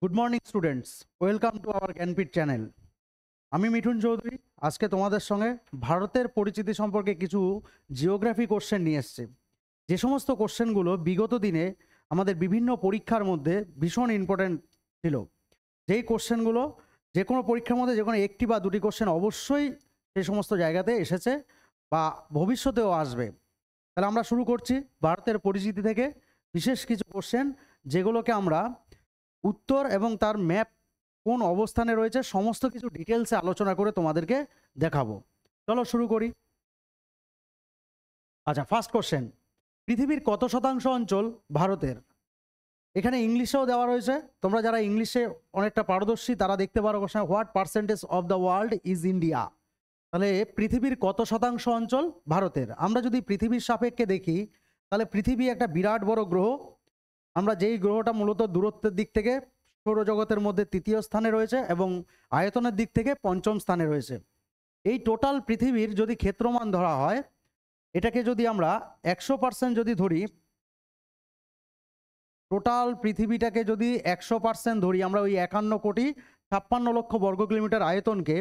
Good morning students, welcome to our Jnanpith channel. আমি মিঠুন চৌধুরী আজকে তোমাদের সঙ্গে ভারতের পরিচিতি সম্পর্কে কিছু জিওগ্রাফি কোশ্চেন নিয়ে এসেছি। যে সমস্ত কোশ্চেনগুলো বিগত দিনে আমাদের বিভিন্ন পরীক্ষার মধ্যে ভীষণ ইম্পর্ট্যান্ট ছিল, যেই কোশ্চেনগুলো যে কোনো পরীক্ষার মধ্যে যে কোনো একটি বা দুটি কোশ্চেন অবশ্যই সেই সমস্ত জায়গাতে এসেছে বা ভবিষ্যতেও আসবে। তাহলে আমরা শুরু করছি ভারতের পরিচিতি থেকে বিশেষ কিছু কোশ্চেন, যেগুলোকে আমরা উত্তর এবং তার ম্যাপ কোন অবস্থানে রয়েছে সমস্ত কিছু ডিটেলসে আলোচনা করে তোমাদেরকে দেখাবো। চলো শুরু করি। আচ্ছা, ফার্স্ট কোশ্চেন, পৃথিবীর কত শতাংশ অঞ্চল ভারতের? এখানে ইংলিশেও দেওয়া রয়েছে, তোমরা যারা ইংলিশে অনেকটা পারদর্শী তারা দেখতে পারো question, what percentage of the world is India. তাহলে পৃথিবীর কত শতাংশ অঞ্চল ভারতের? আমরা যদি পৃথিবীর সাপেক্ষে দেখি তাহলে পৃথিবী একটা বিরাট বড় গ্রহ। আমরা যেই গ্রহটা মূলত দূরত্বের দিক থেকে সৌরজগতের মধ্যে তৃতীয় স্থানে রয়েছে এবং আয়তনের দিক থেকে পঞ্চম স্থানে রয়েছে। এই টোটাল পৃথিবীর যদি ক্ষেত্রমান ধরা হয়, এটাকে যদি আমরা 100% যদি ধরি, টোটাল পৃথিবীটাকে যদি 100% ধরি আমরা, ওই 51,56,00,000 বর্গ কিলোমিটার আয়তনকে,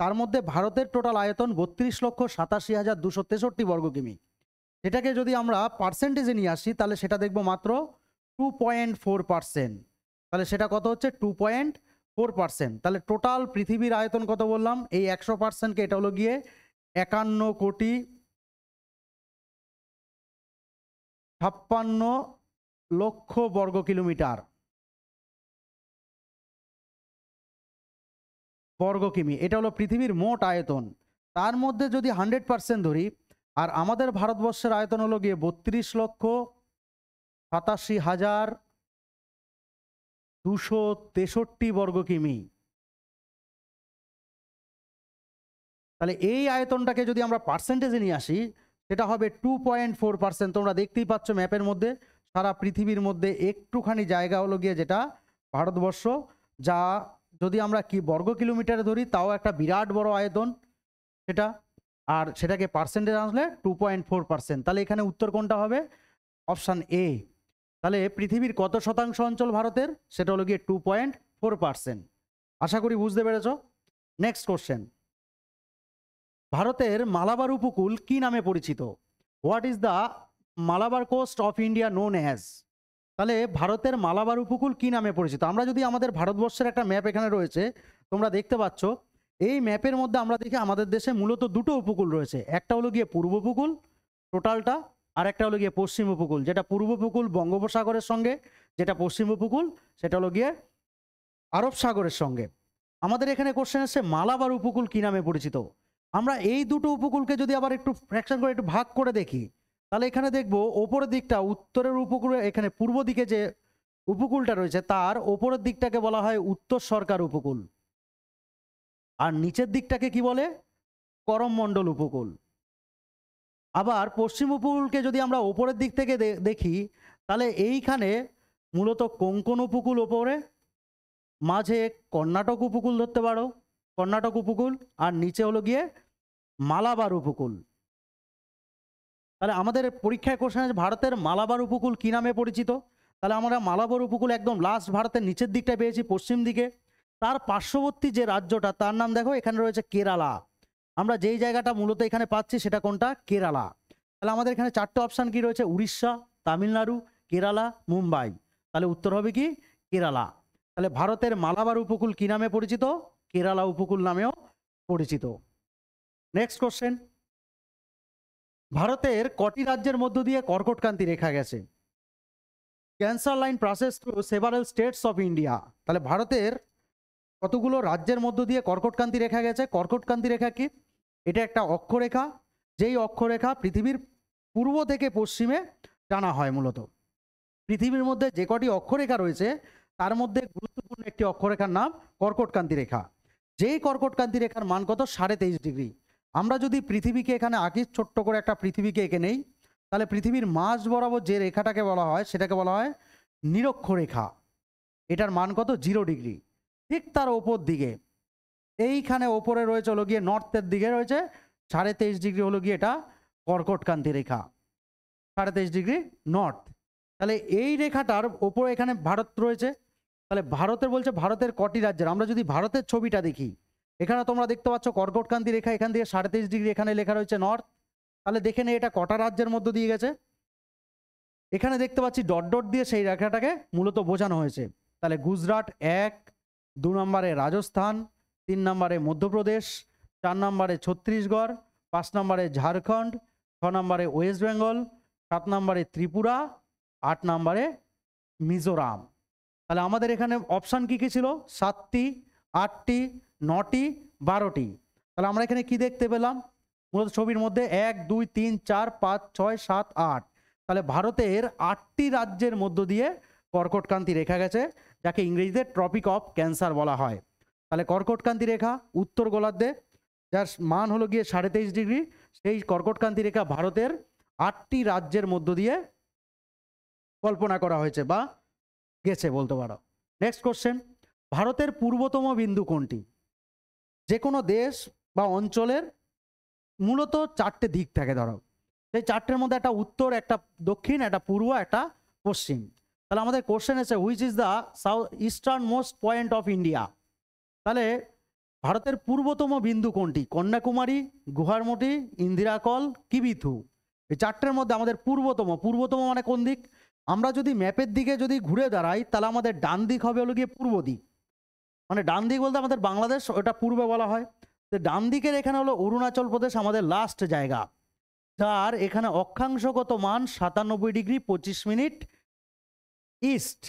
তার মধ্যে ভারতের টোটাল আয়তন 32,87,263 বর্গ কিমি। সেটাকে যদি আমরা পার্সেন্টেজে নিয়ে আসি তাহলে সেটা দেখবো মাত্র 2.4%। তাহলে সেটা কত হচ্ছে? 2.4%। তাহলে টোটাল পৃথিবীর আয়তন কত বললাম? এই 100%কে এটা হলো গিয়ে 51,56,00,000 বর্গ কিলোমিটার বর্গ কিমি। এটা হলো পৃথিবীর মোট আয়তন। তার মধ্যে যদি 100% ধরি, আর আমাদের ভারতবর্ষের আয়তন হলো গিয়ে 32,87,263 বর্গ কিমি। তাহলে এই আয়তনটাকে যদি আমরা পার্সেন্টেজে নিয়ে আসি সেটা হবে 2.4%। তোমরা দেখতেই পাচ্ছ ম্যাপের মধ্যে সারা পৃথিবীর মধ্যে একটুখানি জায়গা হলো গিয়ে যেটা ভারতবর্ষ, যা যদি আমরা কি বর্গ কিলোমিটারে ধরি তাও একটা বিরাট বড় আয়তন সেটা, আর সেটাকে পার্সেন্টেজ আনলে 2.4%। তাহলে এখানে উত্তর কোনটা হবে? Option A. তাহলে পৃথিবীর কত শতাংশ অঞ্চল ভারতের? সেটা হলো গিয়ে 2.4%। আশা করি বুঝতে পেরেছ। নেক্সট কোশ্চেন, ভারতের মালাবার উপকূল কি নামে পরিচিত? What is the Malabar coast of India known as? তাহলে ভারতের মালাবার উপকূল কি নামে পরিচিত? আমরা যদি আমাদের ভারতবর্ষের একটা ম্যাপ এখানে রয়েছে, তোমরা দেখতে পাচ্ছ এই ম্যাপের মধ্যে আমরা দেখি আমাদের দেশে মূলত দুটো উপকূল রয়েছে। একটা হলো গিয়ে পূর্ব উপকূল টোটালটা, আর একটা হলো গিয়ে পশ্চিম উপকূল। যেটা পূর্ব উপকূল বঙ্গোপসাগরের সঙ্গে, যেটা পশ্চিম উপকূল সেটা হলো গিয়ে আরব সাগরের সঙ্গে। আমাদের এখানে কোশ্চেন এসছে মালাবার উপকূল কি নামে পরিচিত। আমরা এই দুটো উপকূলকে যদি আবার একটু ফ্র্যাকশন করে একটু ভাগ করে দেখি তাহলে এখানে দেখব ওপরের দিকটা উত্তরের উপকূলে, এখানে পূর্ব দিকে যে উপকূলটা রয়েছে তার ওপরের দিকটাকে বলা হয় উত্তর সরকার উপকূল, আর নিচের দিকটাকে কি বলে? করমমণ্ডল উপকূল। আবার পশ্চিম উপকূলকে যদি আমরা ওপরের দিক থেকে দেখি তাহলে এইখানে মূলত কোঙ্কণ উপকূল ওপরে, মাঝে কর্ণাটক উপকূল ধরতে পারো, কর্ণাটক উপকূল, আর নিচে হলো গিয়ে মালাবার উপকূল। তাহলে আমাদের পরীক্ষায় কোশ্চেন আছে ভারতের মালাবার উপকূল কি নামে পরিচিত? তাহলে আমরা মালাবার উপকূল একদম লাস্ট ভারতের নিচের দিকটা পেয়েছি পশ্চিম দিকে। তার পার্শ্ববর্তী যে রাজ্যটা তার নাম দেখো, এখানে রয়েছে কেরালা। আমরা যেই জায়গাটা মূলত এখানে পাচ্ছি সেটা কোনটা? কেরালা। তাহলে আমাদের এখানে চারটে অপশান কি রয়েছে? উড়িষ্যা, তামিলনাড়ু, কেরালা, মুম্বাই। তাহলে উত্তর হবে কি? কেরালা। তাহলে ভারতের মালাবার উপকূল কি নামে পরিচিত? কেরালা উপকূল নামেও পরিচিত। নেক্সট কোশ্চেন, ভারতের কটি রাজ্যের মধ্য দিয়ে কর্কটক্রান্তি রেখা গেছে? Cancer line process through several states of India. তাহলে ভারতের কতগুলো রাজ্যের মধ্য দিয়ে কর্কটক্রান্তি রেখা গেছে? কর্কটক্রান্তি রেখা কি? এটা একটা অক্ষরেখা, যেই অক্ষরেখা পৃথিবীর পূর্ব থেকে পশ্চিমে টানা হয়। মূলত পৃথিবীর মধ্যে যে কটি অক্ষরেখা রয়েছে তার মধ্যে গুরুত্বপূর্ণ একটি অক্ষরেখার নাম কর্কটক্রান্তি রেখা। যেই কর্কটক্রান্তি রেখার মান কত? 23.5 ডিগ্রি। আমরা যদি পৃথিবীকে এখানে আঁকি, ছোট্ট করে একটা পৃথিবীকে এঁকে নেই, তাহলে পৃথিবীর মাঝ বরাবর যে রেখাটাকে বলা হয় সেটাকে বলা হয় নিরক্ষরেখা। এটার মান কত? 0 ডিগ্রি। ঠিক তার ওপর দিকে এইখানে ওপরে রয়েছে হলো গিয়ে নর্থের দিকে রয়েছে 23.5 ডিগ্রি, হলো গিয়ে এটা কর্কটক্রান্তি রেখা, 23.5 ডিগ্রি নর্থ। তাহলে এই রেখাটার ওপরে এখানে ভারত রয়েছে, তাহলে ভারতের বলছে ভারতের কটি রাজ্যের, আমরা যদি ভারতের ছবিটা দেখি, এখানে তোমরা দেখতে পাচ্ছ কর্কটক্রান্তি রেখা এখান দিয়ে 23.5 ডিগ্রি, এখানে লেখা রয়েছে নর্থ। তাহলে দেখে নে এটা কটা রাজ্যের মধ্য দিয়ে গেছে। এখানে দেখতে পাচ্ছি ডট ডট দিয়ে সেই রেখাটাকে মূলত বোঝানো হয়েছে। তাহলে গুজরাট 1, 2 নম্বরে রাজস্থান, 3 নম্বরে মধ্যপ্রদেশ, 4 নম্বরে ছত্তিশগড়, 5 নম্বরে ঝাড়খণ্ড, 6 নম্বরে ওয়েস্ট বেঙ্গল, 7 নম্বরে ত্রিপুরা, 8 নম্বরে মিজোরাম। তাহলে আমাদের এখানে অপশান কি কি ছিল? 7টি, 8টি, 9টি, 12টি। তাহলে আমরা এখানে কি দেখতে পেলাম? মূলত ছবির মধ্যে 1, 2, 3, 4, 5, 6, 7, 8। তাহলে ভারতের 8টি রাজ্যের মধ্য দিয়ে কর্কটক্রান্তি রেখা গেছে, যাকে ইংরেজিতে ট্রপিক অফ ক্যান্সার বলা হয়। তাহলে কর্কটক্রান্তি রেখা উত্তর গোলার্ধে, যার মান হলো গিয়ে 23.5 ডিগ্রি, সেই কর্কটক্রান্তি রেখা ভারতের 8টি রাজ্যের মধ্য দিয়ে কল্পনা করা হয়েছে বা গেছে বলতে পারো। নেক্সট কোশ্চেন, ভারতের পূর্বতম বিন্দু কোনটি? যে কোনো দেশ বা অঞ্চলের মূলত 4টে দিক থাকে, ধরো সেই 4টের মধ্যে একটা উত্তর, একটা দক্ষিণ, একটা পূর্ব, একটা পশ্চিম। তাহলে আমাদের কোশ্চেন আছে which is the south eastern most point of India. তাহলে ভারতের পূর্বতম বিন্দু কোনটি? কন্যাকুমারী, গুহারমতি, ইন্দিরা কল, কিবিথু। এই 4টের মধ্যে আমাদের পূর্বতম, পূর্বতম মানে কোন দিক? আমরা যদি ম্যাপের দিকে যদি ঘুরে দাঁড়াই তাহলে আমাদের ডান দিক হবে হলো গিয়ে পূর্ব দিক, মানে ডান দিক বলতে আমাদের বাংলাদেশ, ওটা পূর্বে বলা হয়। তো ডান দিকের এখানে হলো অরুণাচল প্রদেশ আমাদের লাস্ট জায়গা, যার এখানে অক্ষাংশগত মান 97°25' ইস্ট।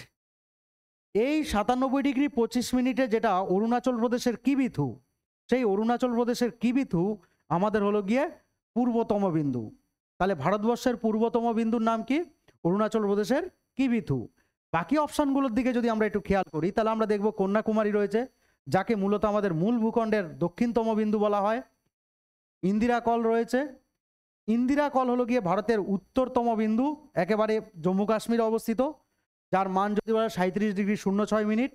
এই 97°25' যেটা অরুণাচল প্রদেশের কিবিথু, সেই অরুণাচল প্রদেশের কিবিথু আমাদের হলো গিয়ে পূর্বতম বিন্দু। তাহলে ভারতবর্ষের পূর্বতম বিন্দুর নাম কি? অরুণাচল প্রদেশের কিবিথু। বাকি অপশানগুলোর দিকে যদি আমরা একটু খেয়াল করি তাহলে আমরা দেখব কন্যাকুমারী রয়েছে, যাকে মূলত আমাদের মূল ভূখণ্ডের দক্ষিণতম বিন্দু বলা হয়। ইন্দিরা কল রয়েছে, ইন্দিরা কল হলো গিয়ে ভারতের উত্তরতম বিন্দু, একেবারে জম্মু কাশ্মীরে অবস্থিত, যার মান যদি বলা 37°06'।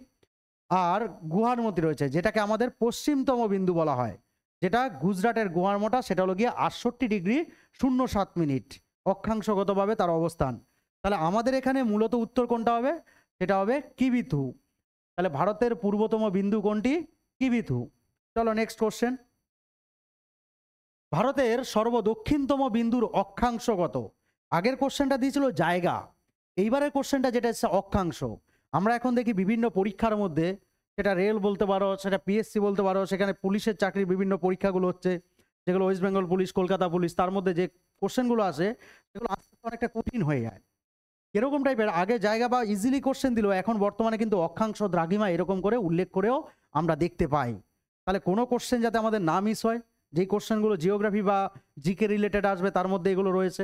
আর গুহারমতি রয়েছে, যেটাকে আমাদের পশ্চিমতম বিন্দু বলা হয়, যেটা গুজরাটের গুহারমোটা, সেটা হলো গিয়ে 68°07', অক্ষাংশগতভাবে তার অবস্থান। তাহলে আমাদের এখানে মূলত উত্তর কোনটা হবে? সেটা হবে কিবিথু। তাহলে ভারতের পূর্বতম বিন্দু কোনটি? কিবিথু। চলো নেক্সট কোশ্চেন, ভারতের সর্বদক্ষিণতম বিন্দুর অক্ষাংশ কত? আগের কোশ্চেনটা দিয়েছিল জায়গা, এইবারের কোশ্চেনটা যেটা হচ্ছে অক্ষাংশ। আমরা এখন দেখি বিভিন্ন পরীক্ষার মধ্যে, সেটা রেল বলতে পারো, সেটা পিএসসি বলতে পারো, সেখানে পুলিশের চাকরির বিভিন্ন পরীক্ষাগুলো হচ্ছে, যেগুলো West Bengal police, Kolkata police, তার মধ্যে যে কোশ্চেনগুলো আসে সেগুলো আস্তে আস্তে অনেকটা কঠিন হয়ে যায়। এরকম টাইপের আগে জায়গা বা ইজিলি কোশ্চেন দিল, এখন বর্তমানে কিন্তু অক্ষাংশ, দ্রাঘিমা এরকম করে উল্লেখ করেও আমরা দেখতে পাই। তাহলে কোনো কোশ্চেন যাতে আমাদের না মিস হয়, যেই কোশ্চেনগুলো জিওগ্রাফি বা জিকে রিলেটেড আসবে তার মধ্যে এগুলো রয়েছে।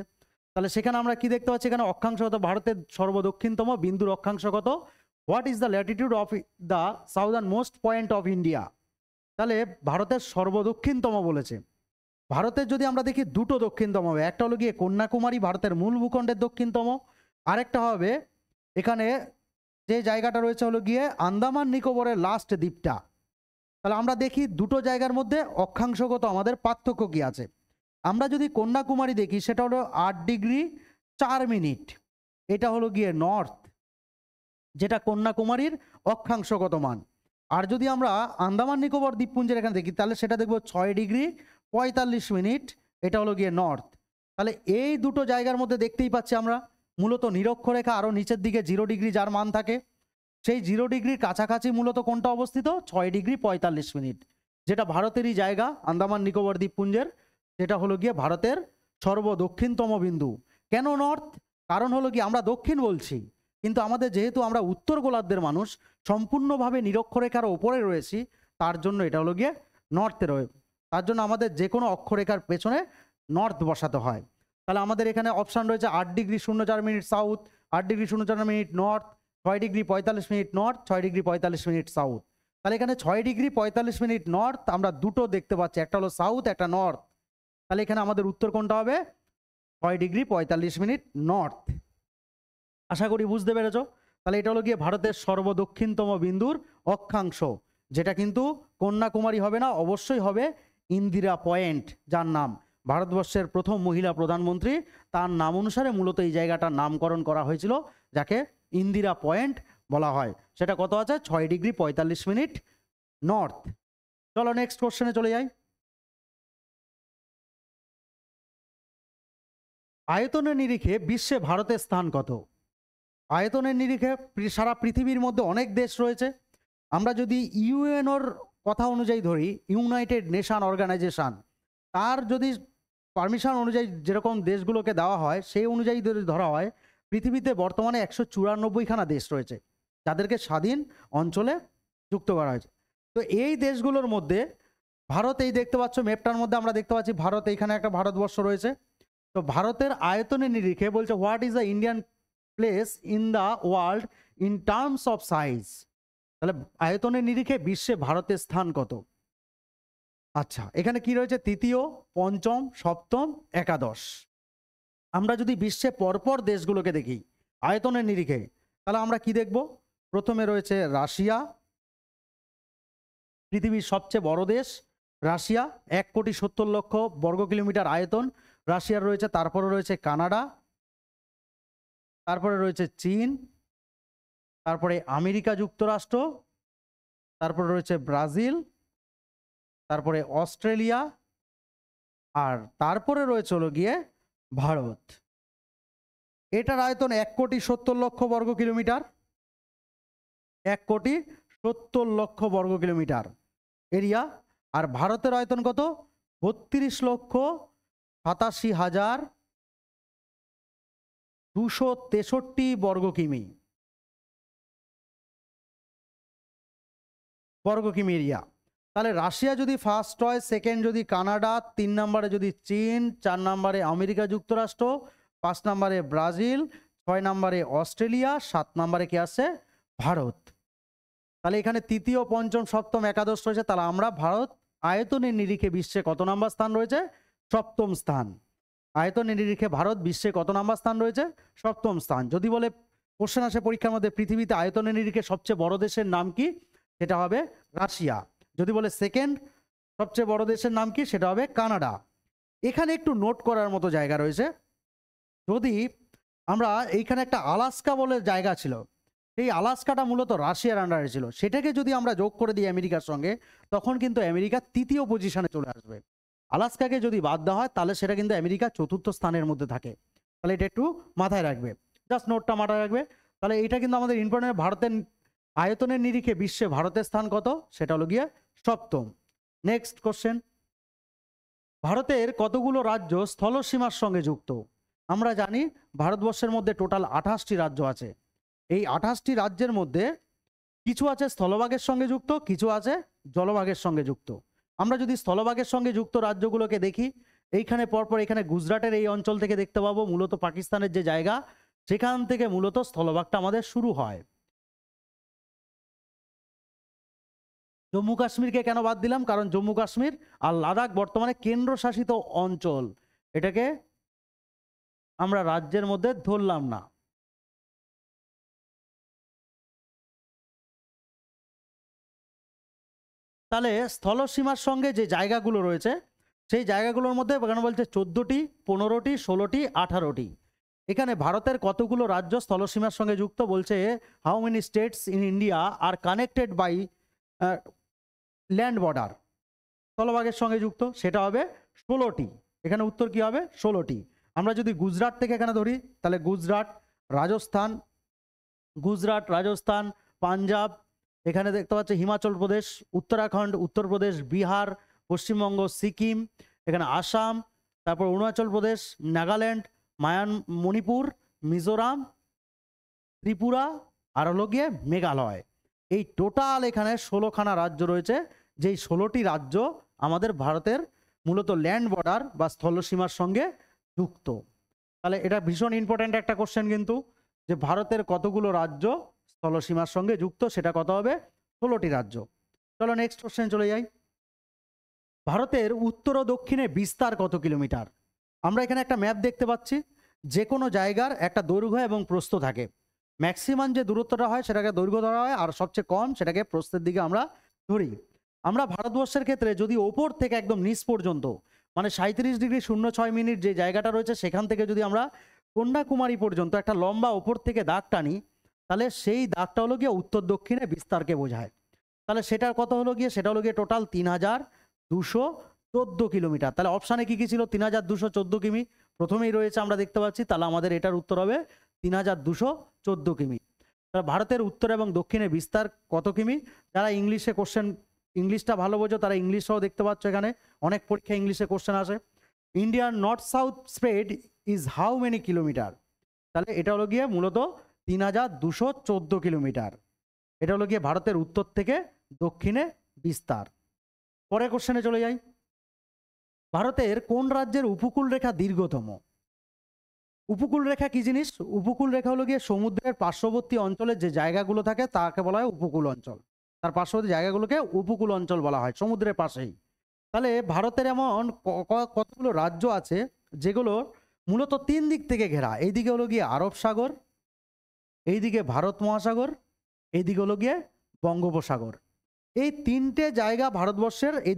তাহলে সেখানে আমরা কি দেখতে পাচ্ছি? এখানে অক্ষাংশ কত? ভারতের সর্বদক্ষিণতম বিন্দুর অক্ষাংশ কত? What is the Latitude of the southern most point of India? তাহলে ভারতের সর্বদক্ষিণতম বলেছে। ভারতের যদি আমরা দেখি দুটো দক্ষিণতম হবে, একটা হলো গিয়ে কন্যাকুমারী, ভারতের মূল ভূখণ্ডের দক্ষিণতম, আরেকটা হবে এখানে যে জায়গাটা রয়েছে হলো গিয়ে আন্দামান নিকোবরের লাস্ট দ্বীপটা। তাহলে আমরা দেখি দুটো জায়গার মধ্যে অক্ষাংশগত আমাদের পার্থক্য কি আছে। আমরা যদি কন্যাকুমারী দেখি সেটা হলো 8°04', এটা হলো গিয়ে নর্থ, যেটা কন্যাকুমারীর অক্ষাংশগত মান। আর যদি আমরা আন্দামান নিকোবর দ্বীপপুঞ্জের এখানে দেখি তাহলে সেটা দেখবো 6°45', এটা হলো গিয়ে নর্থ। তাহলে এই দুটো জায়গার মধ্যে দেখতেই পাচ্ছি আমরা মূলত নিরক্ষরেখা আরও নিচের দিকে 0°, যার মান থাকে সেই 0°র কাছাকাছি মূলত কোনটা অবস্থিত? 6°45', যেটা ভারতেরই জায়গা, আন্দামান নিকোবর দ্বীপপুঞ্জের, সেটা হলো গিয়ে ভারতের সর্বদক্ষিণতম বিন্দু। কেন নর্থ? কারণ হলো কি আমরা দক্ষিণ বলছি, কিন্তু আমাদের যেহেতু আমরা উত্তর গোলার্ধের মানুষ, সম্পূর্ণভাবে নিরক্ষরেখার ওপরে রয়েছি, তার জন্য এটা হলো গিয়ে নর্থে রয়ে, তার জন্য আমাদের যে কোনো অক্ষরেখার পেছনে নর্থ বসাতে হয়। তাহলে আমাদের এখানে অপশান রয়েছে 8°04' সাউথ, 8°04' নর্থ, 6°45' নর্থ, 6°45' সাউথ। তাহলে এখানে 6°45' নর্থ আমরা দুটো দেখতে পাচ্ছি, একটা হলো সাউথ, একটা নর্থ। তাহলে এখানে আমাদের উত্তর কোনটা হবে? 6°45' নর্থ। আশা করি বুঝতে পেরেছ। তাহলে এটা হলো গিয়ে ভারতের সর্বদক্ষিণতম বিন্দুর অক্ষাংশ, যেটা কিন্তু কন্যাকুমারী হবে না, অবশ্যই হবে ইন্দিরা পয়েন্ট, যার নাম ভারতবর্ষের প্রথম মহিলা প্রধানমন্ত্রী, তার নাম অনুসারে মূলত এই জায়গাটার নামকরণ করা হয়েছিল, যাকে ইন্দিরা পয়েন্ট বলা হয়, সেটা কত আছে? 6°45' নর্থ। চলো নেক্সট কোশ্চেনে চলে যাই। আয়তনের নিরিখে বিশ্বে ভারতের স্থান কত? আয়তনের নিরিখে সারা পৃথিবীর মধ্যে অনেক দেশ রয়েছে। আমরা যদি ইউএনওর কথা অনুযায়ী ধরি, ইউনাইটেড নেশন অর্গানাইজেশন, তার যদি পারমিশন অনুযায়ী যেরকম দেশগুলোকে দেওয়া হয় সেই অনুযায়ী যদি ধরা হয়, পৃথিবীতে বর্তমানে 194খানা দেশ রয়েছে যাদেরকে স্বাধীন অঞ্চলে যুক্ত করা হয়েছে। তো এই দেশগুলোর মধ্যে ভারত, এই দেখতে পাচ্ছ ম্যাপটার মধ্যে আমরা দেখতে পাচ্ছি ভারত, এইখানে একটা ভারতবর্ষ রয়েছে। তো ভারতের আয়তনের নিরিখে বলছে what is the Indian place in the world in terms of size. তাহলে আয়তনের নিরিখে বিশ্বে ভারতের স্থান কত? আচ্ছা, এখানে কি রয়েছে? তৃতীয়, পঞ্চম, সপ্তম, একাদশ। আমরা যদি বিশ্বে পরপর দেশগুলোকে দেখি আয়তনের নিরিখে, তাহলে আমরা কি দেখব? প্রথমে রয়েছে রাশিয়া, পৃথিবীর সবচেয়ে বড় দেশ রাশিয়া, 1,70,00,000 বর্গ কিলোমিটার আয়তন রাশিয়ার রয়েছে। তারপরে রয়েছে কানাডা, তারপরে রয়েছে চীন, তারপরে আমেরিকা যুক্তরাষ্ট্র, তারপরে রয়েছে ব্রাজিল, তারপরে অস্ট্রেলিয়া, আর তারপরে রয়েছে হলো গিয়ে ভারত। এটার আয়তন 1,70,00,000 বর্গ কিলোমিটার, 1,70,00,000 বর্গ কিলোমিটার এরিয়া। আর ভারতের আয়তন কত? 32,87,263 বর্গ কিমি, বর্গ কিমি এরিয়া। তাহলে রাশিয়া যদি ফার্স্ট হয়, সেকেন্ড যদি কানাডা, 3 নম্বরে যদি চীন, 4 নম্বরে আমেরিকা যুক্তরাষ্ট্র, 5 নম্বরে ব্রাজিল, 6 নম্বরে অস্ট্রেলিয়া, 7 নম্বরে কি আছে? ভারত। তাহলে এখানে তৃতীয়, পঞ্চম, সপ্তম, একাদশ রয়েছে। তাহলে আমরা ভারত আয়তনের নিরিখে বিশ্বে কত নম্বর স্থান রয়েছে? সপ্তম স্থান। আয়তনের নিরিখে ভারত বিশ্বে কত নম্বর স্থান রয়েছে? সপ্তম স্থান। যদি বলে কোশ্চেন আসে পরীক্ষার মধ্যে পৃথিবীতে আয়তনের নিরিখে সবচেয়ে বড় দেশের নাম কি, সেটা হবে রাশিয়া। যদি বলে সেকেন্ড সবচেয়ে বড় দেশের নাম কি, সেটা হবে কানাডা। এখানে একটু নোট করার মতো জায়গা রয়েছে। যদি আমরা এইখানে একটা আলাস্কা বলে জায়গা ছিল, এই আলাস্কাটা মূলত রাশিয়ার আন্ডারে ছিল, সেটাকে যদি আমরা যোগ করে দিই আমেরিকার সঙ্গে, তখন কিন্তু আমেরিকা তৃতীয় পজিশনে চলে আসবে। আলাস্কাকে যদি বাদ দেওয়া হয় তাহলে সেটা কিন্তু আমেরিকা চতুর্থ স্থানের মধ্যে থাকে। তাহলে এটা একটু মাথায় রাখবে, জাস্ট নোটটা মাথায় রাখবে। তাহলে এটা কিন্তু আমাদের ইম্পর্টেন্ট। ভারতের আয়তনের নিরিখে বিশ্বে ভারতের স্থান কত? সেটা হলো গিয়ে সপ্তম। নেক্সট কোশ্চেন, ভারতের কতগুলো রাজ্য স্থলসীমার সঙ্গে যুক্ত? আমরা জানি ভারতবর্ষের মধ্যে টোটাল 28টি রাজ্য আছে। এই 28টি রাজ্যের মধ্যে কিছু আছে স্থলভাগের সঙ্গে যুক্ত, কিছু আছে জলভাগের সঙ্গে যুক্ত। আমরা যদি স্থলভাগের সঙ্গে যুক্ত রাজ্যগুলোকে দেখি, এইখানে পরপর এখানে গুজরাটের এই অঞ্চল থেকে দেখতে পাবো মূলত পাকিস্তানের যে জায়গা, সেখান থেকে মূলত স্থলভাগটা আমাদের শুরু হয়। জম্মু কাশ্মীরকে কেন বাদ দিলাম? কারণ জম্মু কাশ্মীর আর লাদাখ বর্তমানে কেন্দ্রশাসিত অঞ্চল, এটাকে আমরা রাজ্যের মধ্যে ধরলাম না। তাহলে স্থলসীমার সঙ্গে যে জায়গাগুলো রয়েছে সেই জায়গাগুলোর মধ্যে এখানে বলছে 14টি, 15টি, 16টি, 18টি। এখানে ভারতের কতগুলো রাজ্য স্থলসীমার সঙ্গে যুক্ত? বলছে how many states in India are connected by land border, স্থলভাগের সঙ্গে যুক্ত, সেটা হবে 16টি। এখানে উত্তর কি হবে? 16টি। আমরা যদি গুজরাট থেকে এখানে ধরি, তাহলে গুজরাট, রাজস্থান, পাঞ্জাব, এখানে দেখতে পাচ্ছি হিমাচল প্রদেশ, উত্তরাখণ্ড, উত্তরপ্রদেশ, বিহার, পশ্চিমবঙ্গ, সিকিম, এখানে আসাম, তারপর অরুণাচল প্রদেশ, নাগাল্যান্ড, মণিপুর, মিজোরাম, ত্রিপুরা, আর হলো গিয়ে মেঘালয়। এই টোটাল এখানে 16খানা রাজ্য রয়েছে, যেই 16টি রাজ্য আমাদের ভারতের মূলত ল্যান্ড বর্ডার বা স্থলসীমার সঙ্গে যুক্ত। তাহলে এটা ভীষণ ইম্পর্ট্যান্ট একটা কোশ্চেন কিন্তু, যে ভারতের কতগুলো রাজ্য স্থলসীমার সঙ্গে যুক্ত, সেটা কত হবে? 16টি রাজ্য। চলো নেক্সট কোশ্চেন চলে যাই। ভারতের উত্তর ও দক্ষিণে বিস্তার কত কিলোমিটার? আমরা এখানে একটা ম্যাপ দেখতে পাচ্ছি, যে কোনো জায়গার একটা দৈর্ঘ্য এবং প্রস্থ থাকে। ম্যাক্সিমাম যে দূরত্বটা হয় সেটাকে দৈর্ঘ্য ধরা হয়, আর সবচেয়ে কম সেটাকে প্রস্থের দিকে আমরা ধরি। আমরা ভারতবর্ষের ক্ষেত্রে যদি ওপর থেকে একদম নিচ পর্যন্ত, মানে 37°06' যে জায়গাটা রয়েছে সেখান থেকে যদি আমরা কন্যাকুমারী পর্যন্ত একটা লম্বা ওপর থেকে দাগ টানি, তাহলে সেই দাগটা হলো গিয়ে উত্তর দক্ষিণে বিস্তারকে বোঝায়। তাহলে সেটার কত হলো গিয়ে, সেটা হলো গিয়ে টোটাল ৩,২১৪ কিলোমিটার। তাহলে অপশানে কি কি ছিল? ৩,২১৪ কিমি প্রথমেই রয়েছে, আমরা দেখতে পাচ্ছি। তাহলে আমাদের এটার উত্তর হবে ৩,২১৪ কিমি। তাহলে ভারতের উত্তর এবং দক্ষিণে বিস্তার কত কিমি? যারা ইংলিশে কোশ্চেন, ইংলিশটা ভালো বোঝো, তারা ইংলিশও দেখতে পাচ্ছ, এখানে অনেক পরীক্ষা ইংলিশে কোশ্চেন আসে। ইন্ডিয়ার north south spread is how many kilometre? তাহলে এটা হলো গিয়ে মূলত ৩,২১৪ কিলোমিটার। এটা হলো গিয়ে ভারতের উত্তর থেকে দক্ষিণে বিস্তার। পরের কোশ্চেনে চলে যাই। ভারতের কোন রাজ্যের উপকূল রেখা দীর্ঘতম? উপকূল রেখা কি জিনিস? উপকূল রেখা হলো গিয়ে সমুদ্রের পার্শ্ববর্তী অঞ্চলের যে জায়গাগুলো থাকে তাকে বলা হয় উপকূল অঞ্চল। তার পার্শ্ববর্তী জায়গাগুলোকে উপকূল অঞ্চল বলা হয়, সমুদ্রের পাশেই। তাহলে ভারতের এমন কতগুলো রাজ্য আছে যেগুলো মূলত ৩ দিক থেকে ঘেরা। এইদিকে হলো গিয়ে আরব সাগর, এইদিকে ভারত মহাসাগর, এইদিকে হলো গিয়ে বঙ্গোপসাগর। এই 3টে জায়গা ভারতবর্ষের এই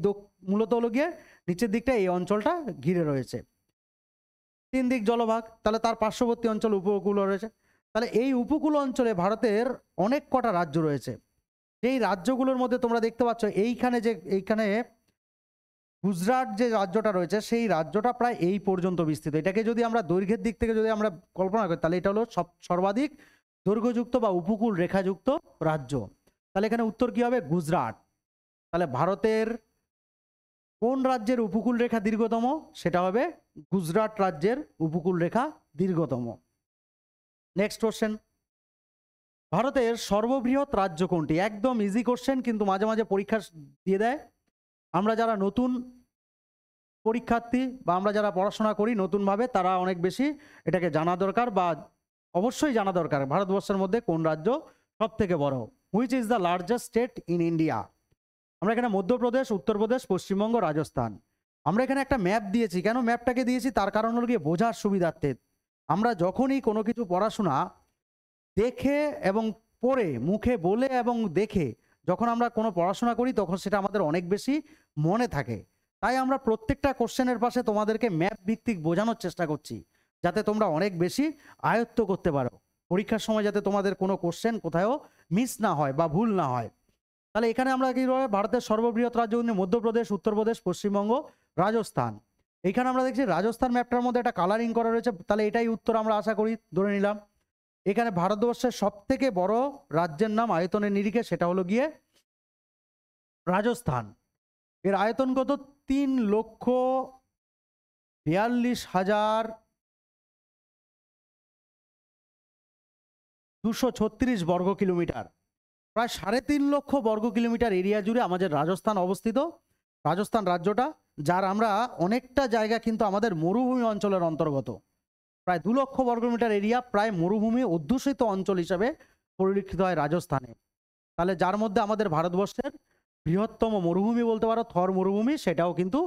মূলত হলো গিয়ে নিচের দিকটা এই অঞ্চলটা ঘিরে রয়েছে। 3 দিক জলভাগ, তাহলে তার পার্শ্ববর্তী অঞ্চল উপকূল রয়েছে। তাহলে এই উপকূল অঞ্চলে ভারতের অনেক কটা রাজ্য রয়েছে। এই রাজ্যগুলোর মধ্যে তোমরা দেখতে পাচ্ছ এইখানে গুজরাট যে রাজ্যটা রয়েছে, সেই রাজ্যটা প্রায় এই পর্যন্ত বিস্তৃত। এটাকে যদি আমরা দৈর্ঘ্যের দিক থেকে যদি আমরা কল্পনা করি, তাহলে এটা হলো সর্বাধিক দৈর্ঘ্যযুক্ত বা উপকূল রেখাযুক্ত রাজ্য। তাহলে এখানে উত্তর কি হবে? গুজরাট। তাহলে ভারতের কোন রাজ্যের উপকূল রেখা দীর্ঘতম? সেটা হবে গুজরাট রাজ্যের উপকূল রেখা দীর্ঘতম। নেক্সট কোশ্চেন, ভারতের সর্ববৃহৎ রাজ্য কোনটি? একদম ইজি কোশ্চেন, কিন্তু মাঝে মাঝে পরীক্ষা দিয়ে দেয়। আমরা যারা নতুন পরীক্ষার্থী বা আমরা যারা পড়াশোনা করি নতুনভাবে, তারা অনেক বেশি এটাকে জানা দরকার, বা অবশ্যই জানা দরকার ভারতবর্ষের মধ্যে কোন রাজ্য সব থেকে বড়। Which is the largest state in India? আমরা এখানে মধ্যপ্রদেশ, উত্তরপ্রদেশ, পশ্চিমবঙ্গ, রাজস্থান। আমরা এখানে একটা ম্যাপ দিয়েছি। কেন ম্যাপটাকে দিয়েছি? তার কারণ হলো গিয়ে বোঝার সুবিধার্থে। আমরা যখনই কোনো কিছু পড়াশোনা দেখে এবং পড়ে, মুখে বলে এবং দেখে যখন আমরা কোনো পড়াশোনা করি, তখন সেটা আমাদের অনেক বেশি মনে থাকে। তাই আমরা প্রত্যেকটা কোশ্চেনের পাশে তোমাদেরকে ম্যাপ ভিত্তিক বোঝানোর চেষ্টা করছি, যাতে তোমরা অনেক বেশি আয়ত্ত করতে পারো পরীক্ষার সময়, যাতে তোমাদের কোনো কোশ্চেন কোথাও মিস না হয় বা ভুল না হয়। তাহলে এখানে আমরা কি রয়েছে? ভারতের সর্ববৃহৎ রাজ্য মধ্যপ্রদেশ, উত্তরপ্রদেশ, পশ্চিমবঙ্গ, রাজস্থান। এখানে আমরা দেখছি রাজস্থান ম্যাপটার মধ্যে একটা কালারিং করা রয়েছে, তাহলে এটাই উত্তর আমরা আশা করি, ধরে নিলাম। এখানে ভারতবর্ষের সব থেকে বড় রাজ্যের নাম আয়তনের নিরিখে, সেটা হলো গিয়ে রাজস্থান। এর আয়তন কত? ৩,৪২,২36 বর্গ কিলোমিটার। প্রায় ৩.৫ লক্ষ বর্গ কিলোমিটার এরিয়া জুড়ে আমাদের রাজস্থান অবস্থিত। রাজস্থান রাজ্যটা, যার আমরা অনেকটা জায়গা কিন্তু আমাদের মরুভূমি অঞ্চলের অন্তর্গত। প্রায় ২ লক্ষ বর্গমিটার এরিয়া প্রায় মরুভূমি অধ্যুষিত অঞ্চল হিসেবে পরিলক্ষিত হয় রাজস্থানে। তাহলে যার মধ্যে আমাদের ভারতবর্ষের বৃহত্তম মরুভূমি বলতে পারো থর মরুভূমি, সেটাও কিন্তু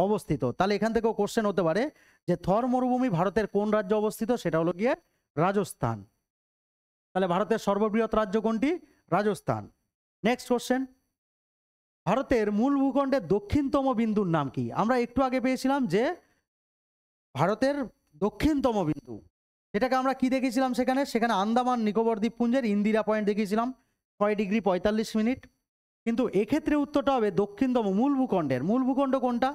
অবস্থিত। তাহলে এখান থেকেও কোশ্চেন হতে পারে যে থর মরুভূমি ভারতের কোন রাজ্যে অবস্থিত? সেটা হলো গিয়ে রাজস্থান। তাহলে ভারতের সর্ববৃহৎ রাজ্য কোনটি? রাজস্থান। নেক্সট কোশ্চেন, ভারতের মূল ভূখণ্ডের দক্ষিণতম বিন্দুর নাম কি? আমরা একটু আগে পেয়েছিলাম যে ভারতের দক্ষিণতম বিন্দু, সেটাকে আমরা কি দেখেছিলাম? সেখানে আন্দামান নিকোবর দ্বীপপুঞ্জের ইন্দিরা পয়েন্ট দেখেছিলাম, 6°45'। কিন্তু এক্ষেত্রে উত্তরটা হবে দক্ষিণতম মূল ভূখণ্ডের। মূল ভূখণ্ড কোনটা?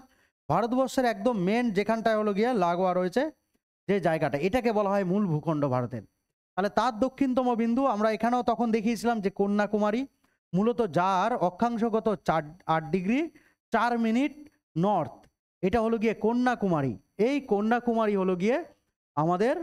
ভারতবর্ষের একদম মেন যেখানটায় হলো গিয়ে লাগোয়া রয়েছে যে জায়গাটা, এটাকে বলা হয় মূল ভূখণ্ড ভারতের। তাহলে তার দক্ষিণতম বিন্দু আমরা এখানেও তখন দেখিয়েছিলাম যে কন্যাকুমারী, মূলত যার অক্ষাংশগত 8°4' নর্থ, এটা হলো গিয়ে কন্যাকুমারী। এই কন্যাকুমারী হলো গিয়ে আমাদের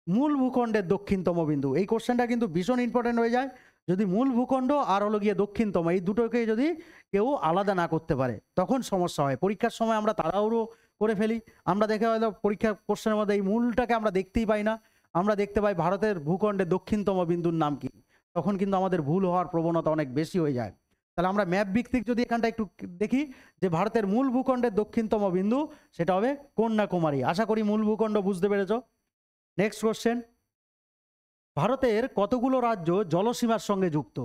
মূল ভূখণ্ডের দক্ষিণতম বিন্দু। এই কোশ্চেনটা কিন্তু ভীষণ ইম্পর্টেন্ট হয়ে যায় যদি মূল ভূখণ্ড আর হলো গিয়ে দক্ষিণতম এই দুটোকে যদি কেউ আলাদা না করতে পারে, তখন সমস্যা হয়। পরীক্ষার সময় আমরা তাড়াহুড়ো করে ফেলি, আমরা দেখে হয়তো পরীক্ষা কোশ্চেনের মধ্যে এই মূলটাকে আমরা দেখতেই পাই না, আমরা দেখতে পাই ভারতের ভূখণ্ডের দক্ষিণতম বিন্দুর নাম কি, তখন কিন্তু আমাদের ভুল হওয়ার প্রবণতা অনেক বেশি হয়ে যায়। তাহলে আমরা ম্যাপ ভিত্তিক যদি এখানটা একটু দেখি যে ভারতের মূল ভূখণ্ডের দক্ষিণতম বিন্দু সেটা হবে কন্যাকুমারী। আশা করি মূল ভূখণ্ড বুঝতে পেরেছ। নেক্সট কোশ্চেন, ভারতের কতগুলো রাজ্য জলসীমার সঙ্গে যুক্ত?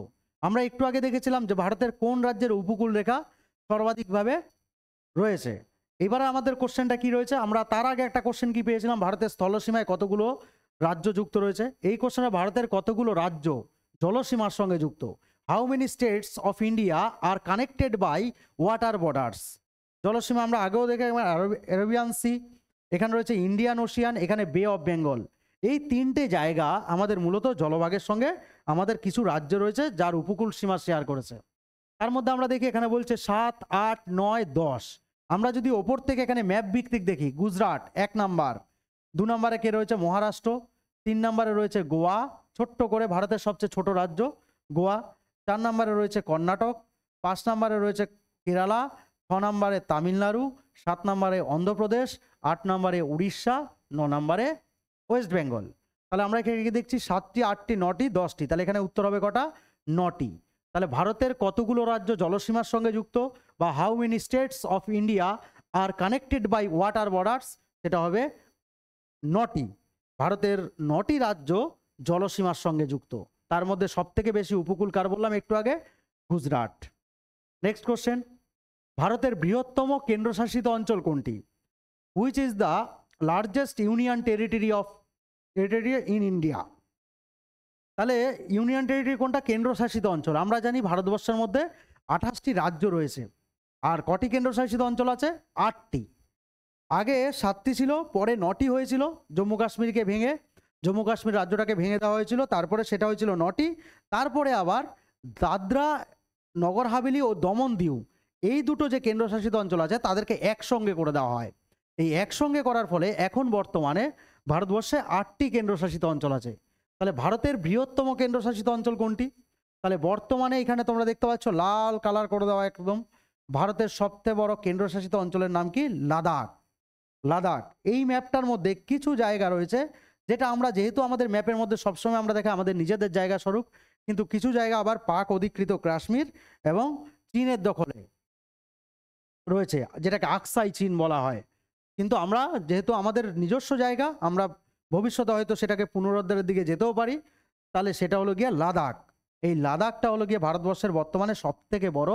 আমরা একটু আগে দেখেছিলাম যে ভারতের কোন রাজ্যের উপকূল রেখা সর্বাধিকভাবে রয়েছে। এবারে আমাদের কোশ্চেনটা কি রয়েছে? আমরা তার আগে একটা কোশ্চেন কি পেয়েছিলাম? ভারতের স্থলসীমায় কতগুলো রাজ্য যুক্ত রয়েছে? এই কোশ্চেনে ভারতের কতগুলো রাজ্য জলসীমার সঙ্গে যুক্ত? How many states of India are connected by water borders? জলসীমা আমরা আগেও দেখে, অ্যারাবিয়ান সি, এখানে রয়েছে ইন্ডিয়ান ওশিয়ান, এখানে বে অফ বেঙ্গল। এই তিনটে জায়গা আমাদের মূলত জলভাগের সঙ্গে আমাদের কিছু রাজ্য রয়েছে যার উপকূল সীমা শেয়ার করেছে। তার মধ্যে আমরা দেখি এখানে বলছে 7, 8, 9, 10। আমরা যদি ওপর থেকে এখানে ম্যাপ ভিত্তিক দেখি, গুজরাট 1 নাম্বার, 2 নম্বরে কে রয়েছে? মহারাষ্ট্র, 3 নম্বরে রয়েছে গোয়া, ছোট্ট করে ভারতের সবচেয়ে ছোট রাজ্য গোয়া, 4 নম্বরে রয়েছে কর্ণাটক, 5 নম্বরে রয়েছে কেরালা, 6 নম্বরে তামিলনাড়ু, 7 নম্বরে অন্ধ্রপ্রদেশ, 8 নম্বরে উড়িষ্যা, 9 নম্বরে ওয়েস্ট বেঙ্গল। তাহলে আমরা এখানে দেখছি 7টি, 8টি, 9টি, 10টি। তাহলে এখানে উত্তর হবে কটা? 9টি। তাহলে ভারতের কতগুলো রাজ্য জলসীমার সঙ্গে যুক্ত, বা how many states of India are connected by water borders, সেটা হবে 9টি। ভারতের 9টি রাজ্য জলসীমার সঙ্গে যুক্ত। তার মধ্যে সব থেকে বেশি উপকূল কার বললাম একটু আগে? গুজরাট। নেক্সট কোশ্চেন, ভারতের বৃহত্তম কেন্দ্রশাসিত অঞ্চল কোনটি? Which is the largest union territory in India? তাহলে ইউনিয়ন টেরিটরি কোনটা? কেন্দ্রশাসিত অঞ্চল। আমরা জানি ভারতবর্ষের মধ্যে 28টি রাজ্য রয়েছে, আর কটি কেন্দ্রশাসিত অঞ্চল আছে? 8টি। আগে 7টি ছিল, পরে 9টি হয়েছিল, জম্মু কাশ্মীরকে ভেঙে, জম্মু কাশ্মীর রাজ্যটাকে ভেঙে দেওয়া হয়েছিল, তারপরে সেটা হয়েছিল 9টি। তারপরে আবার দাদরা, নগর হাভেলি ও দমন দিউ, এই দুটো যে কেন্দ্রশাসিত অঞ্চল আছে তাদেরকে একসঙ্গে করে দেওয়া হয়। এই একসঙ্গে করার ফলে এখন বর্তমানে ভারতবর্ষে 8টি কেন্দ্রশাসিত অঞ্চল আছে। তাহলে ভারতের বৃহত্তম কেন্দ্রশাসিত অঞ্চল কোনটি? তাহলে বর্তমানে এখানে তোমরা দেখতে পাচ্ছ লাল কালার করে দেওয়া একদম। ভারতের সবচেয়ে বড় কেন্দ্রশাসিত অঞ্চলের নাম কি? লাদাখ। লাদাখ। এই ম্যাপটার মধ্যে কিছু জায়গা রয়েছে যেটা আমরা, যেহেতু আমাদের ম্যাপের মধ্যে সবসময় আমরা দেখি আমাদের নিজেদের জায়গা স্বরূপ, কিন্তু কিছু জায়গা আবার পাক অধিকৃত কাশ্মীর এবং চীনের দখলে রয়েছে, যেটাকে আকসাই চীন বলা হয়। কিন্তু আমরা যেহেতু আমাদের নিজস্ব জায়গা, আমরা ভবিষ্যতে হয়তো সেটাকে পুনরুদ্ধারের দিকে যেতেও পারি। তাহলে সেটা হলো গিয়ে লাদাখ। এই লাদাখটা হলো গিয়ে ভারতবর্ষের বর্তমানে সব থেকে বড়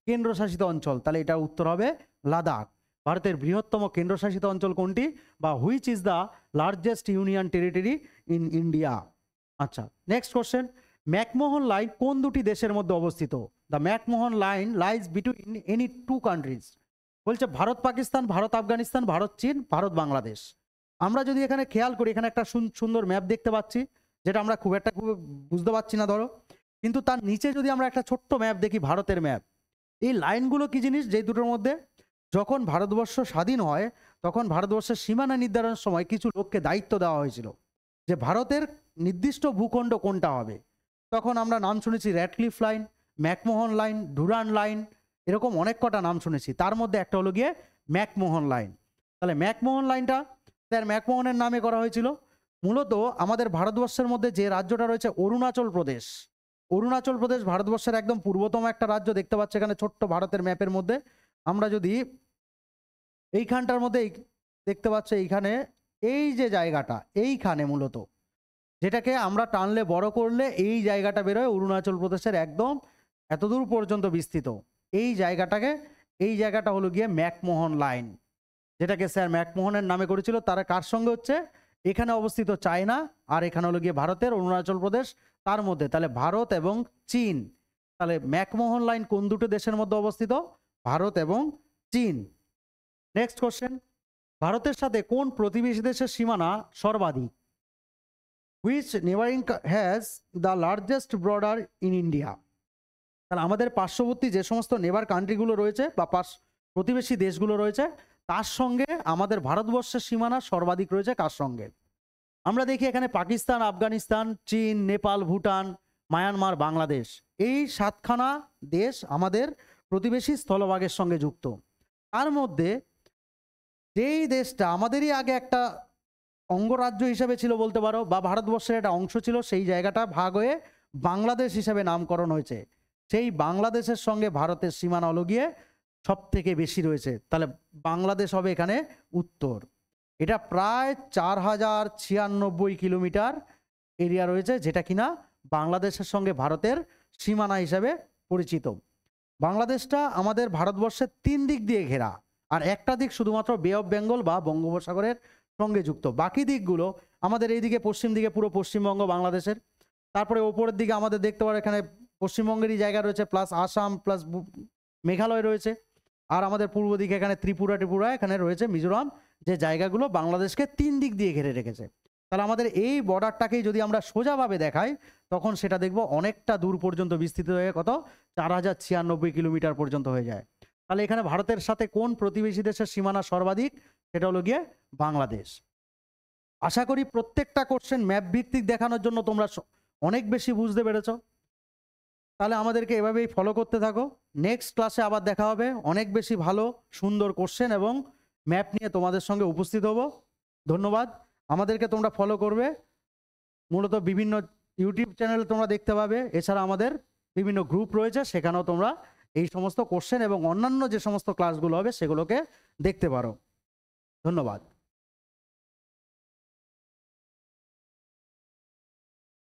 কেন্দ্রশাসিত অঞ্চল। তাহলে এটা উত্তর হবে লাদাখ। ভারতের বৃহত্তম কেন্দ্রশাসিত অঞ্চল কোনটি, বা which is the largest union territory in India? আচ্ছা, নেক্সট কোশ্চেন, ম্যাকমোহন লাইন কোন দুটি দেশের মধ্যে অবস্থিত? The McMahon line lies between any 2 countries. বলছে ভারত পাকিস্তান, ভারত আফগানিস্তান, ভারত চীন, ভারত বাংলাদেশ। আমরা যদি এখানে খেয়াল করি, এখানে একটা সুন্দর ম্যাপ দেখতে পাচ্ছি, যেটা আমরা খুব বুঝতে পারছি না ধরো, কিন্তু তার নিচে যদি আমরা একটা ছোট্ট ম্যাপ দেখি, ভারতের ম্যাপ, এই লাইনগুলো কি জিনিস? যে দুটোর মধ্যে যখন ভারতবর্ষ স্বাধীন হয় তখন ভারতবর্ষের সীমানা নির্ধারণের সময় কিছু লোককে দায়িত্ব দেওয়া হয়েছিল যে ভারতের নির্দিষ্ট ভূখণ্ড কোনটা হবে। তখন আমরা নাম শুনেছি Radcliffe line, McMahon line, Durand line, এরকম অনেক কটা নাম শুনেছি। তার মধ্যে একটা হলো গিয়ে ম্যাকমোহন লাইন। তাহলে ম্যাকমোহন লাইনটা স্যার ম্যাকমোহনের নামে করা হয়েছিল। মূলত আমাদের ভারতবর্ষের মধ্যে যে রাজ্যটা রয়েছে অরুণাচল প্রদেশ, অরুণাচল প্রদেশ ভারতবর্ষের একদম পূর্বতম একটা রাজ্য। দেখতে পাচ্ছ এখানে ছোট্ট ভারতের ম্যাপের মধ্যে, আমরা যদি এইখানটার মধ্যে দেখতে পাচ্ছ, এইখানে এই যে জায়গাটা, এইখানে মূলত যেটাকে আমরা টানলে বড় করলে এই জায়গাটা বেরোয়, অরুণাচল প্রদেশের একদম এতদূর পর্যন্ত বিস্তৃত এই জায়গাটাকে, এই জায়গাটা হলো গিয়ে ম্যাকমোহন লাইন, যেটাকে স্যার ম্যাকমোহনের নামে করেছিল। তারা কার সঙ্গে হচ্ছে? এখানে অবস্থিত চায়না, আর এখানে হলো গিয়ে ভারতের অরুণাচল প্রদেশ, তার মধ্যে। তাহলে ভারত এবং চীন। তাহলে ম্যাকমোহন লাইন কোন দুটো দেশের মধ্যে অবস্থিত? ভারত এবং চীন। নেক্সট কোশ্চেন, ভারতের সাথে কোন প্রতিবেশী দেশের সীমানা সর্বাধিক? Which neighbouring has the largest border in India? তাহলে আমাদের পার্শ্ববর্তী যে সমস্ত নেবার কান্ট্রিগুলো রয়েছে বা প্রতিবেশী দেশগুলো রয়েছে, তার সঙ্গে আমাদের ভারতবর্ষের সীমানা সর্বাধিক রয়েছে কার সঙ্গে? আমরা দেখি এখানে পাকিস্তান, আফগানিস্তান, চীন, নেপাল, ভুটান, মায়ানমার, বাংলাদেশ, এই 7খানা দেশ আমাদের প্রতিবেশী স্থলভাগের সঙ্গে যুক্ত। তার মধ্যে যেই দেশটা আমাদেরই আগে একটা অঙ্গরাজ্য হিসেবে ছিল বলতে পারো, বা ভারতবর্ষের একটা অংশ ছিল, সেই জায়গাটা ভাগ হয়ে বাংলাদেশ হিসেবে নামকরণ হয়েছে। সেই বাংলাদেশের সঙ্গে ভারতের সীমানা হলো গিয়ে সব থেকে বেশি রয়েছে। তাহলে বাংলাদেশ হবে এখানে উত্তর। এটা প্রায় 4096 কিলোমিটার এরিয়া রয়েছে, যেটা কিনা বাংলাদেশের সঙ্গে ভারতের সীমানা হিসেবে পরিচিত। বাংলাদেশটা আমাদের ভারতবর্ষের 3 দিক দিয়ে ঘেরা, আর একটা দিক শুধুমাত্র বে অফ বেঙ্গল বা বঙ্গোপসাগরের সঙ্গে যুক্ত। বাকি দিকগুলো আমাদের এইদিকে পশ্চিম দিকে পুরো পশ্চিমবঙ্গ বাংলাদেশের, তারপরে ওপরের দিকে আমাদের দেখতে পারো এখানে পশ্চিমবঙ্গেরই জায়গা রয়েছে, প্লাস আসাম, প্লাস মেঘালয় রয়েছে, আর আমাদের পূর্ব দিকে এখানে ত্রিপুরা এখানে রয়েছে মিজোরাম, যে জায়গাগুলো বাংলাদেশকে 3 দিক দিয়ে ঘিরে রেখেছে। তাহলে আমাদের এই বর্ডারটাকেই যদি আমরা সোজাভাবে দেখাই, তখন সেটা দেখবো অনেকটা দূর পর্যন্ত বিস্তৃত হয়ে কত 4096 কিলোমিটার পর্যন্ত হয়ে যায়। তাহলে এখানে ভারতের সাথে কোন প্রতিবেশী দেশের সীমানা সর্বাধিক? সেটা হলো গিয়ে বাংলাদেশ। আশা করি প্রত্যেকটা কোশ্চেন ম্যাপ ভিত্তিক দেখানোর জন্য তোমরা অনেক বেশি বুঝতে পেরেছো। তাহলে আমাদেরকে এভাবেই ফলো করতে থাকো। নেক্সট ক্লাসে আবার দেখা হবে, অনেক বেশি ভালো সুন্দর কোশ্চেন এবং ম্যাপ নিয়ে তোমাদের সঙ্গে উপস্থিত হব। ধন্যবাদ। আমাদেরকে তোমরা ফলো করবে, মূলত বিভিন্ন ইউটিউব চ্যানেলে তোমরা দেখতে পাবে, এছাড়া আমাদের বিভিন্ন গ্রুপ রয়েছে, সেখানেও তোমরা এই সমস্ত কোশ্চেন এবং অন্যান্য যে সমস্ত ক্লাসগুলো হবে সেগুলোকে দেখতে পারো। ধন্যবাদ।